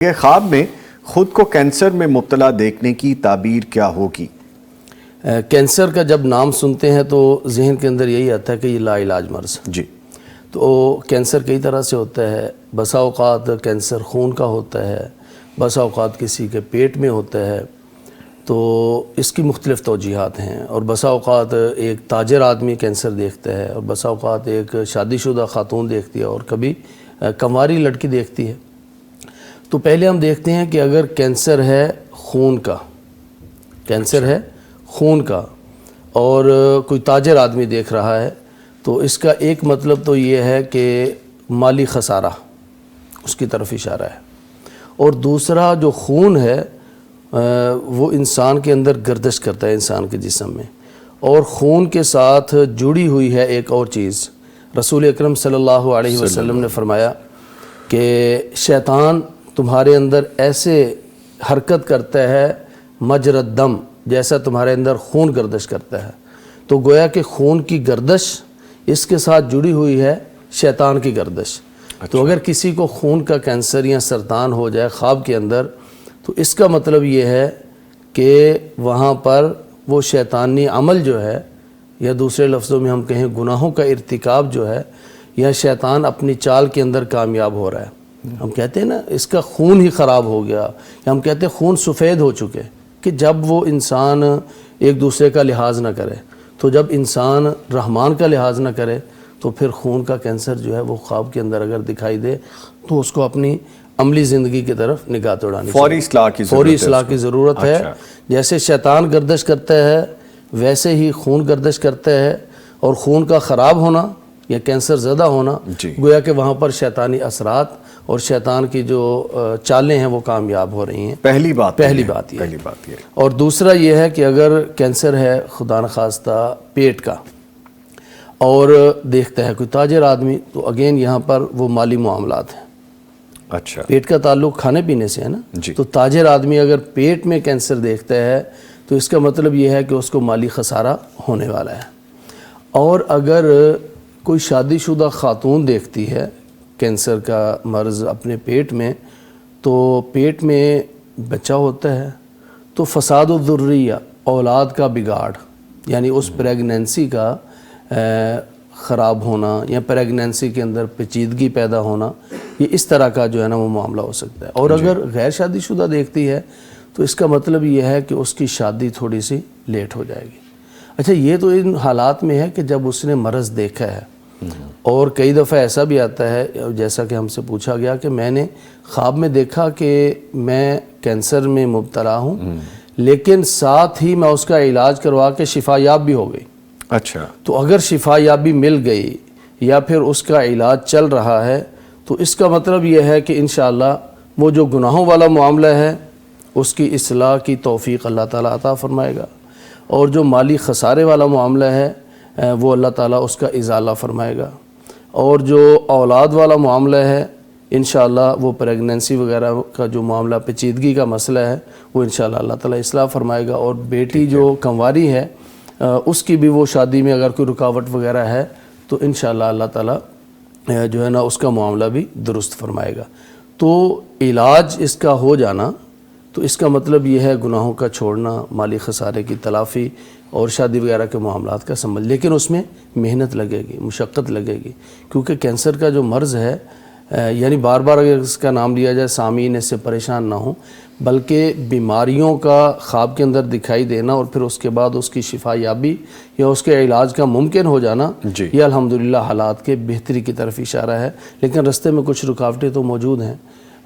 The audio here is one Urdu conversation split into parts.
کہ خواب میں خود کو کینسر میں مبتلا دیکھنے کی تعبیر کیا ہوگی؟ کینسر کا جب نام سنتے ہیں تو ذہن کے اندر یہی آتا ہے کہ یہ لا علاج مرض ہے۔ جی، تو کینسر کئی طرح سے ہوتا ہے۔ بسا اوقات کینسر خون کا ہوتا ہے، بسا اوقات کسی کے پیٹ میں ہوتا ہے، تو اس کی مختلف توجیہات ہیں۔ اور بسا اوقات ایک تاجر آدمی کینسر دیکھتا ہے، اور بسا اوقات ایک شادی شدہ خاتون دیکھتی ہے، اور کبھی کنواری لڑکی دیکھتی ہے۔ تو پہلے ہم دیکھتے ہیں کہ اگر کینسر ہے خون کا، کینسر ہے خون کا، اور کوئی تاجر آدمی دیکھ رہا ہے، تو اس کا ایک مطلب تو یہ ہے کہ مالی خسارہ، اس کی طرف اشارہ ہے۔ اور دوسرا جو خون ہے وہ انسان کے اندر گردش کرتا ہے، انسان کے جسم میں، اور خون کے ساتھ جڑی ہوئی ہے ایک اور چیز۔ رسول اکرم صلی اللہ علیہ وسلم نے فرمایا کہ شیطان تمہارے اندر ایسے حرکت کرتا ہے مجرد دم، جیسا تمہارے اندر خون گردش کرتا ہے۔ تو گویا کہ خون کی گردش اس کے ساتھ جڑی ہوئی ہے شیطان کی گردش۔ تو اگر کسی کو خون کا کینسر یا سرطان ہو جائے خواب کے اندر، تو اس کا مطلب یہ ہے کہ وہاں پر وہ شیطانی عمل جو ہے، یا دوسرے لفظوں میں ہم کہیں گناہوں کا ارتکاب جو ہے، یا شیطان اپنی چال کے اندر کامیاب ہو رہا ہے۔ ہم کہتے ہیں نا اس کا خون ہی خراب ہو گیا، یا ہم کہتے ہیں خون سفید ہو چکے، کہ جب وہ انسان ایک دوسرے کا لحاظ نہ کرے، تو جب انسان رحمان کا لحاظ نہ کرے، تو پھر خون کا کینسر جو ہے وہ خواب کے اندر اگر دکھائی دے تو اس کو اپنی عملی زندگی کی طرف نگاہ دوڑانی فوری اصلاح کی ضرورت ہے۔ جیسے شیطان گردش کرتا ہے ویسے ہی خون گردش کرتا ہے، اور خون کا خراب ہونا یا کینسر زدہ ہونا گویا کہ وہاں پر شیطانی اثرات اور شیطان کی جو چالیں ہیں وہ کامیاب ہو رہی ہیں۔ پہلی بات یہ۔ اور دوسرا یہ ہے کہ اگر کینسر ہے خدا نخواستہ پیٹ کا، اور دیکھتا ہے کوئی تاجر آدمی، تو اگین یہاں پر وہ مالی معاملات ہیں۔ اچھا، پیٹ کا تعلق کھانے پینے سے ہے نا۔ تو تاجر آدمی اگر پیٹ میں کینسر دیکھتا ہے تو اس کا مطلب یہ ہے کہ اس کو مالی خسارہ ہونے والا ہے۔ اور اگر کوئی شادی شدہ خاتون دیکھتی ہے کینسر کا مرض اپنے پیٹ میں، تو پیٹ میں بچہ ہوتا ہے، تو فساد الذریہ، اولاد کا بگاڑ، یعنی اس پریگننسی کا خراب ہونا یا پریگننسی کے اندر پیچیدگی پیدا ہونا، یہ اس طرح کا جو ہے نا وہ معاملہ ہو سکتا ہے۔ اور اگر غیر شادی شدہ دیکھتی ہے تو اس کا مطلب یہ ہے کہ اس کی شادی تھوڑی سی لیٹ ہو جائے گی۔ اچھا، یہ تو ان حالات میں ہے کہ جب اس نے مرض دیکھا ہے۔ اور کئی دفعہ ایسا بھی آتا ہے، جیسا کہ ہم سے پوچھا گیا کہ میں نے خواب میں دیکھا کہ میں کینسر میں مبتلا ہوں، لیکن ساتھ ہی میں اس کا علاج کروا کے شفا یاب بھی ہو گئی۔ اچھا، تو اگر شفا یابی مل گئی یا پھر اس کا علاج چل رہا ہے، تو اس کا مطلب یہ ہے کہ انشاءاللہ وہ جو گناہوں والا معاملہ ہے اس کی اصلاح کی توفیق اللہ تعالیٰ عطا فرمائے گا، اور جو مالی خسارے والا معاملہ ہے وہ اللہ تعالیٰ اس کا ازالہ فرمائے گا، اور جو اولاد والا معاملہ ہے انشاءاللہ وہ پریگننسی وغیرہ کا جو معاملہ پیچیدگی کا مسئلہ ہے وہ انشاءاللہ اللہ تعالیٰ اصلاح فرمائے گا۔ اور بیٹی جو کنواری ہے اس کی بھی وہ شادی میں اگر کوئی رکاوٹ وغیرہ ہے تو انشاءاللہ اللہ تعالیٰ جو ہے نا اس کا معاملہ بھی درست فرمائے گا۔ تو علاج اس کا ہو جانا، تو اس کا مطلب یہ ہے گناہوں کا چھوڑنا، مالی خسارے کی تلافی، اور شادی وغیرہ کے معاملات کا سنبھل۔ لیکن اس میں محنت لگے گی، مشقت لگے گی، کیونکہ کینسر کا جو مرض ہے، یعنی بار بار اگر اس کا نام لیا جائے سامعین اس سے پریشان نہ ہوں، بلکہ بیماریوں کا خواب کے اندر دکھائی دینا اور پھر اس کے بعد اس کی شفا یابی یا اس کے علاج کا ممکن ہو جانا، یہ الحمدللہ حالات کے بہتری کی طرف اشارہ ہے۔ لیکن رستے میں کچھ رکاوٹیں تو موجود ہیں،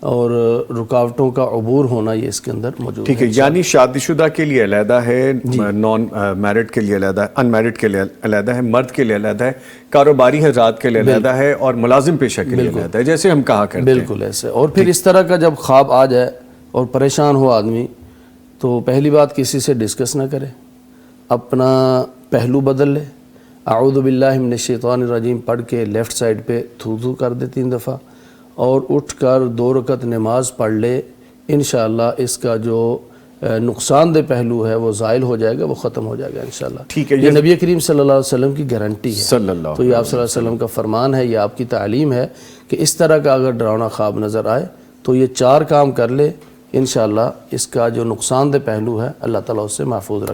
اور رکاوٹوں کا عبور ہونا یہ اس کے اندر موجود ہے۔ ٹھیک ہے، یعنی شادی شدہ کے لیے علیحدہ ہے، نان میرڈ کے لیے علیحدہ ہے، ان میرڈ کے لیے علیحدہ ہے، مرد کے لیے علیحدہ ہے، کاروباری حضرات کے لیے علیحدہ ہے، اور ملازم پیشہ کے لیے علیحدہ ہے، جیسے ہم کہا کرتے ہیں۔ بالکل ایسے۔ اور پھر اس طرح کا جب خواب آ جائے اور پریشان ہو آدمی، تو پہلی بات کسی سے ڈسکس نہ کرے، اپنا پہلو بدل لے، اعوذ باللہ من الشیطان الرجیم پڑھ کے لیفٹ سائڈ پہ تھو کر دے 3 دفعہ، اور اٹھ کر 2 رکعت نماز پڑھ لے۔ انشاءاللہ اس کا جو نقصان دہ پہلو ہے وہ زائل ہو جائے گا، وہ ختم ہو جائے گا انشاءاللہ۔ ٹھیک ہے، یہ نبی کریم صلی اللہ علیہ وسلم کی گارنٹی ہے، صلی اللہ تو یہ آپ صلی اللہ علیہ وسلم کا فرمان ہے، یہ آپ کی تعلیم ہے کہ اس طرح کا اگر ڈراؤنا خواب نظر آئے تو یہ 4 کام کر لے انشاءاللہ اس کا جو نقصان دہ پہلو ہے اللہ تعالیٰ اس سے محفوظ رکھ